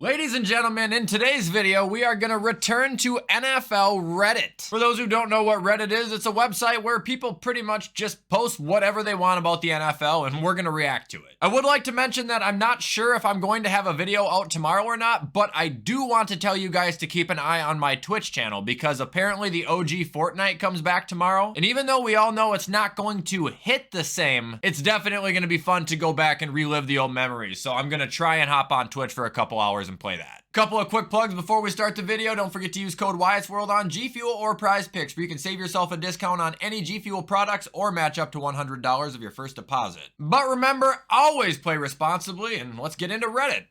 Ladies and gentlemen, in today's video, we are going to return to NFL Reddit. For those who don't know what Reddit is, it's a website where people pretty much just post whatever they want about the NFL, and we're going to react to it. I would like to mention that I'm not sure if I'm going to have a video out tomorrow or not, but I do want to tell you guys to keep an eye on my Twitch channel, because apparently the OG Fortnite comes back tomorrow, and even though we all know it's not going to hit the same, it's definitely going to be fun to go back and relive the old memories, so I'm going to try and hop on Twitch for a couple hours and play that. Couple of quick plugs before we start the video. Don't forget to use code WyattzWorld on G Fuel or Prize Picks, where you can save yourself a discount on any G Fuel products or match up to $100 of your first deposit. But remember, always play responsibly, and let's get into Reddit.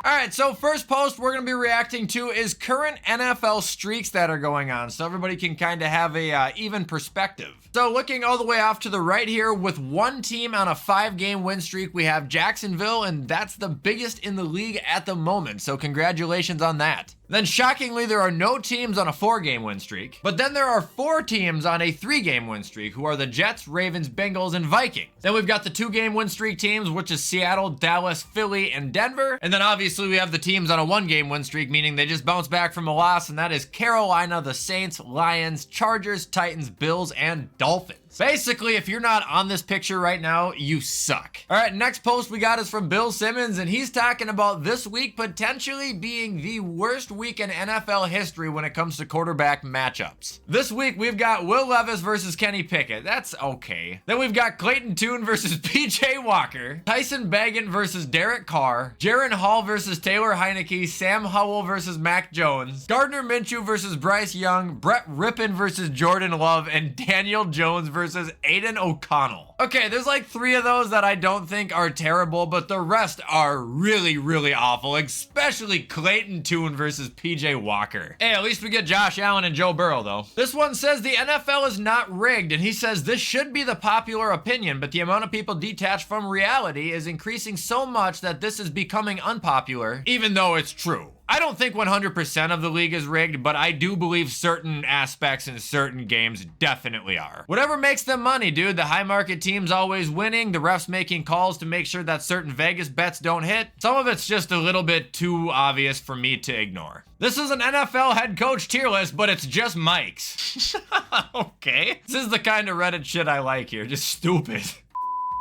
Alright, so first post we're going to be reacting to is current NFL streaks that are going on, so everybody can kind of have a even perspective. So looking all the way off to the right here, with one team on a 5-game win streak, we have Jacksonville, and that's the biggest in the league at the moment, so congratulations on that. Then shockingly, there are no teams on a 4-game win streak, but then there are 4 teams on a 3-game win streak, who are the Jets, Ravens, Bengals, and Vikings. Then we've got the 2-game win streak teams, which is Seattle, Dallas, Philly, and Denver. And then obviously we have the teams on a 1-game win streak, meaning they just bounced back from a loss, and that is Carolina, the Saints, Lions, Chargers, Titans, Bills, and Dolphins. Basically, if you're not on this picture right now, you suck. All right, next post we got is from Bill Simmons, and he's talking about this week potentially being the worst week in NFL history when it comes to quarterback matchups. This week, we've got Will Levis versus Kenny Pickett. That's okay. Then we've got Clayton Tune versus PJ Walker, Tyson Bagent versus Derek Carr, Jaren Hall versus Taylor Heineke, Sam Howell versus Mac Jones, Gardner Minshew versus Bryce Young, Brett Rippon versus Jordan Love, and Daniel Jones versus Aiden O'Connell. Okay, there's like 3 of those that I don't think are terrible, but the rest are really, really awful, especially Clayton Tune versus PJ Walker. Hey, at least we get Josh Allen and Joe Burrow, though. This one says the NFL is not rigged, and he says this should be the popular opinion, but the amount of people detached from reality is increasing so much that this is becoming unpopular, even though it's true. I don't think 100% of the league is rigged, but I do believe certain aspects in certain games definitely are. Whatever makes them money, dude. The high market team's always winning, the refs making calls to make sure that certain Vegas bets don't hit. Some of it's just a little bit too obvious for me to ignore. This is an NFL head coach tier list, but it's just Mike's. Okay. This is the kind of Reddit shit I like here, just stupid.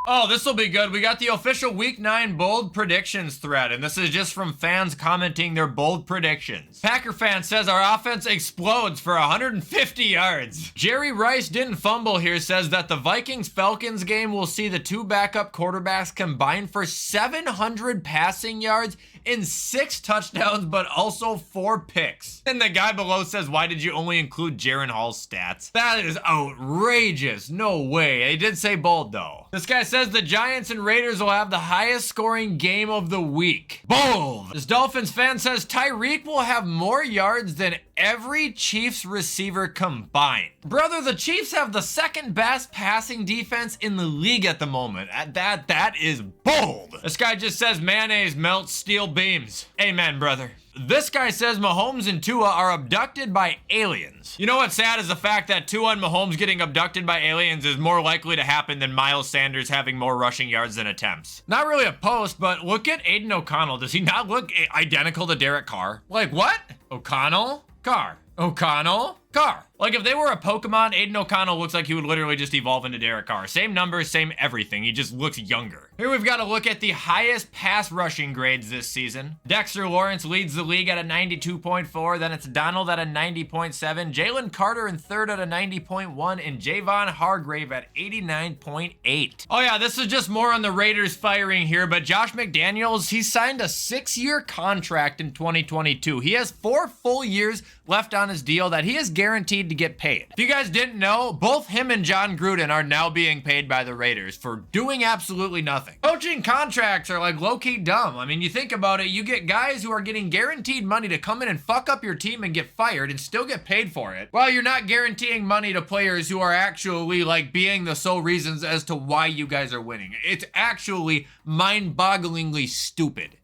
Oh, this will be good. We got the official Week 9 bold predictions thread, and this is just from fans commenting their bold predictions. Packer fan says our offense explodes for 150 yards. Jerry Rice didn't fumble here says that the Vikings-Falcons game will see the 2 backup quarterbacks combine for 700 passing yards and 6 touchdowns, but also 4 picks. And the guy below says, why did you only include Jaren Hall's stats? That is outrageous. No way. He did say bold, though. This guy says the Giants and Raiders will have the highest scoring game of the week. Bold. This Dolphins fan says Tyreek will have more yards than every Chiefs receiver combined. Brother, the Chiefs have the 2nd best passing defense in the league at the moment. That is bold. This guy just says mayonnaise melts steel beams. Amen, brother. This guy says Mahomes and Tua are abducted by aliens. You know what's sad is the fact that Tua and Mahomes getting abducted by aliens is more likely to happen than Miles Sanders having more rushing yards than attempts. Not really a post, but look at Aiden O'Connell. Does he not look identical to Derek Carr? Like what? O'Connell? Carr. O'Connell? Carr. Like if they were a Pokemon, Aiden O'Connell looks like he would literally just evolve into Derek Carr. Same numbers, same everything. He just looks younger. Here we've got to look at the highest pass rushing grades this season. Dexter Lawrence leads the league at a 92.4. Then it's Donald at a 90.7. Jalen Carter in 3rd at a 90.1. And Javon Hargrave at 89.8. Oh yeah, this is just more on the Raiders firing here. But Josh McDaniels, he signed a 6-year contract in 2022. He has 4 full years left on his deal that he is guaranteed to get paid. If you guys didn't know, both him and John Gruden are now being paid by the Raiders for doing absolutely nothing. Coaching contracts are like low-key dumb. I mean, you think about it, you get guys who are getting guaranteed money to come in and fuck up your team and get fired and still get paid for it, while you're not guaranteeing money to players who are actually like being the sole reasons as to why you guys are winning. It's actually mind-bogglingly stupid.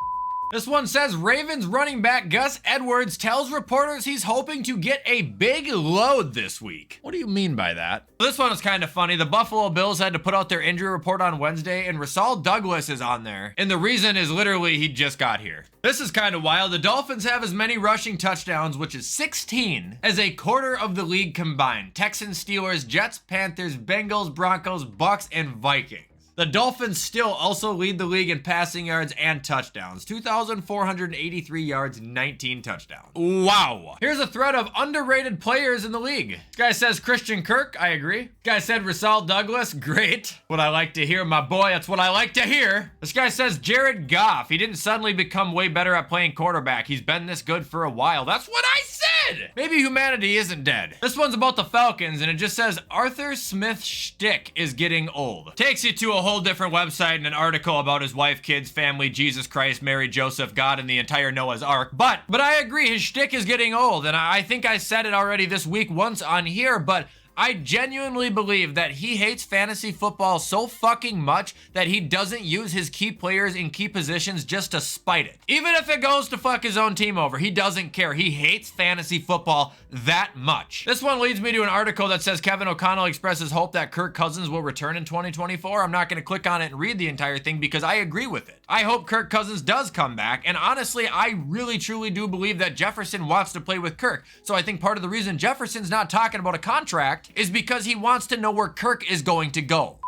This one says Ravens running back Gus Edwards tells reporters he's hoping to get a big load this week. What do you mean by that? This one is kind of funny. The Buffalo Bills had to put out their injury report on Wednesday, and Rasul Douglas is on there. And the reason is literally he just got here. This is kind of wild. The Dolphins have as many rushing touchdowns, which is 16, as a quarter of the league combined. Texans, Steelers, Jets, Panthers, Bengals, Broncos, Bucks, and Vikings. The Dolphins still also lead the league in passing yards and touchdowns. 2,483 yards, 19 touchdowns. Wow. Here's a thread of underrated players in the league. This guy says Christian Kirk. I agree. This guy said Rasul Douglas. Great. What I like to hear, my boy. That's what I like to hear. This guy says Jared Goff. He didn't suddenly become way better at playing quarterback. He's been this good for a while. That's what I said. Maybe humanity isn't dead. This one's about the Falcons, and it just says Arthur Smith's shtick is getting old. Takes you to a whole different website and an article about his wife, kids, family, Jesus Christ, Mary, Joseph, God, and the entire Noah's Ark. But I agree, his shtick is getting old, and I think I said it already this week once on here, but I genuinely believe that he hates fantasy football so fucking much that he doesn't use his key players in key positions just to spite it. Even if it goes to fuck his own team over, he doesn't care. He hates fantasy football that much. This one leads me to an article that says Kevin O'Connell expresses hope that Kirk Cousins will return in 2024. I'm not going to click on it and read the entire thing because I agree with it. I hope Kirk Cousins does come back, and honestly, I really truly do believe that Jefferson wants to play with Kirk. So I think part of the reason Jefferson's not talking about a contract is because he wants to know where Kirk is going to go.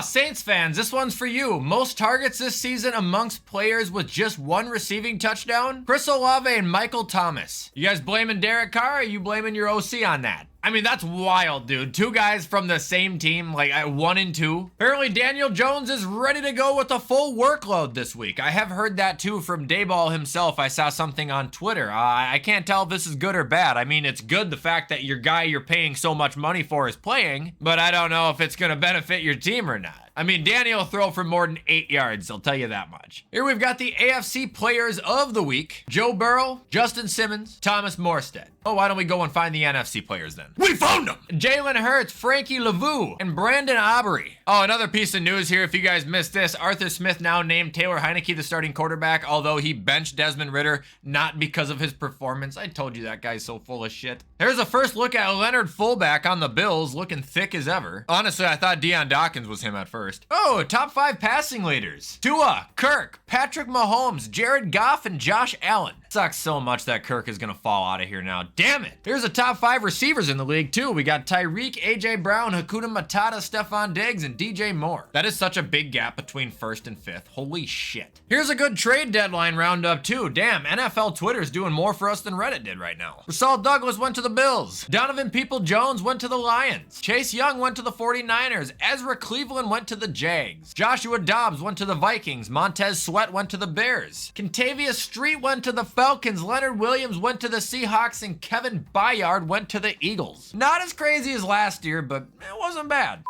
Saints fans, this one's for you. Most targets this season amongst players with just one receiving touchdown? Chris Olave and Michael Thomas. You guys blaming Derek Carr, or are you blaming your OC on that? I mean, that's wild, dude. Two guys from the same team, like 1 and 2. Apparently, Daniel Jones is ready to go with a full workload this week. I have heard that too from Dayball himself. I saw something on Twitter. I can't tell if this is good or bad. I mean, it's good the fact that your guy you're paying so much money for is playing, but I don't know if it's going to benefit your team or not. I mean, Daniel will throw for more than 8 yards, I'll tell you that much. Here we've got the AFC Players of the Week. Joe Burrow, Justin Simmons, Thomas Morstead. Oh, why don't we go and find the NFC players then? We found them! Jalen Hurts, Frankie Lavu, and Brandon Aubrey. Oh, another piece of news here, if you guys missed this, Arthur Smith now named Taylor Heineke the starting quarterback, although he benched Desmond Ridder, not because of his performance. I told you that guy's so full of shit. Here's a first look at Leonard fullback on the Bills, looking thick as ever. Honestly, I thought Deion Dawkins was him at first. Oh, top 5 passing leaders. Tua, Kirk, Patrick Mahomes, Jared Goff, and Josh Allen. Sucks so much that Kirk is gonna fall out of here now. Damn it. Here's a top 5 receivers in the league too. We got Tyreek, AJ Brown, Hakuna Matata, Stephon Diggs, and DJ Moore. That is such a big gap between 1st and 5th. Holy shit. Here's a good trade deadline roundup too. Damn, NFL Twitter's doing more for us than Reddit did right now. Rasul Douglas went to the Bills. Donovan People-Jones went to the Lions. Chase Young went to the 49ers. Ezra Cleveland went to the Jags. Joshua Dobbs went to the Vikings. Montez Sweat went to the Bears. Contavious Street went to the Falcons. Leonard Williams went to the Seahawks, and Kevin Byard went to the Eagles. Not as crazy as last year, but it wasn't bad.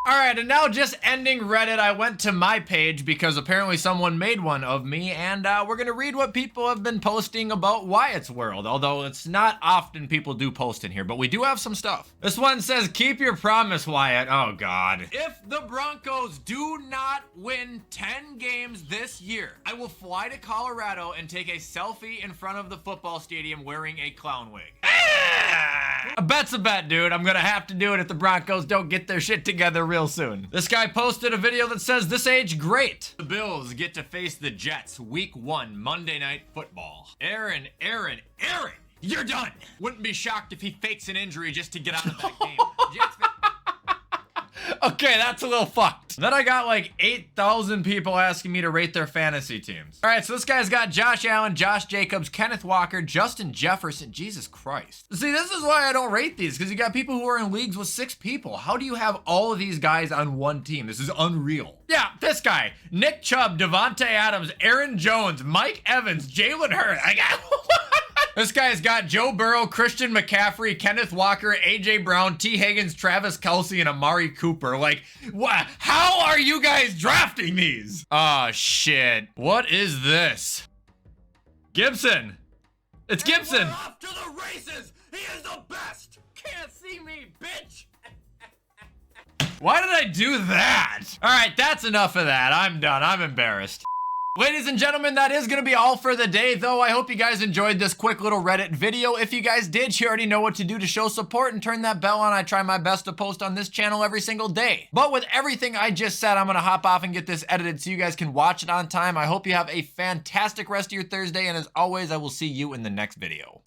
All right, and now just ending Reddit, I went to my page because apparently someone made one of me, and we're gonna read what people have been posting about WyattzWorld, although it's not often people do post in here, but we do have some stuff. This one says, keep your promise, Wyatt. Oh, God. If the Broncos do not win 10 games this year, I will fly to Colorado and take a selfie in front of the football stadium wearing a clown wig. A bet's a bet, dude. I'm gonna have to do it if the Broncos don't get their shit together real soon. This guy posted a video that says, this age great. The Bills get to face the Jets week 1 Monday Night Football. Aaron, you're done. Wouldn't be shocked if he fakes an injury just to get out of that game. Jets Okay, that's a little fucked. Then I got like 8,000 people asking me to rate their fantasy teams. All right, so this guy's got Josh Allen, Josh Jacobs, Kenneth Walker, Justin Jefferson. Jesus Christ. See, this is why I don't rate these, because you got people who are in leagues with 6 people. How do you have all of these guys on one team? This is unreal. Yeah, this guy. Nick Chubb, Devontae Adams, Aaron Jones, Mike Evans, Jalen Hurts. I got... This guy's got Joe Burrow, Christian McCaffrey, Kenneth Walker, AJ Brown, T. Higgins, Travis Kelce, and Amari Cooper. Like, what? How are you guys drafting these? Oh, shit. What is this? Gibson. It's Gibson. We're off to the races. He is the best. Can't see me, bitch. Why did I do that? All right, that's enough of that. I'm done. I'm embarrassed. Ladies and gentlemen, that is going to be all for the day, though. I hope you guys enjoyed this quick little Reddit video. If you guys did, you already know what to do to show support and turn that bell on. I try my best to post on this channel every single day. But with everything I just said, I'm going to hop off and get this edited so you guys can watch it on time. I hope you have a fantastic rest of your Thursday, and as always, I will see you in the next video.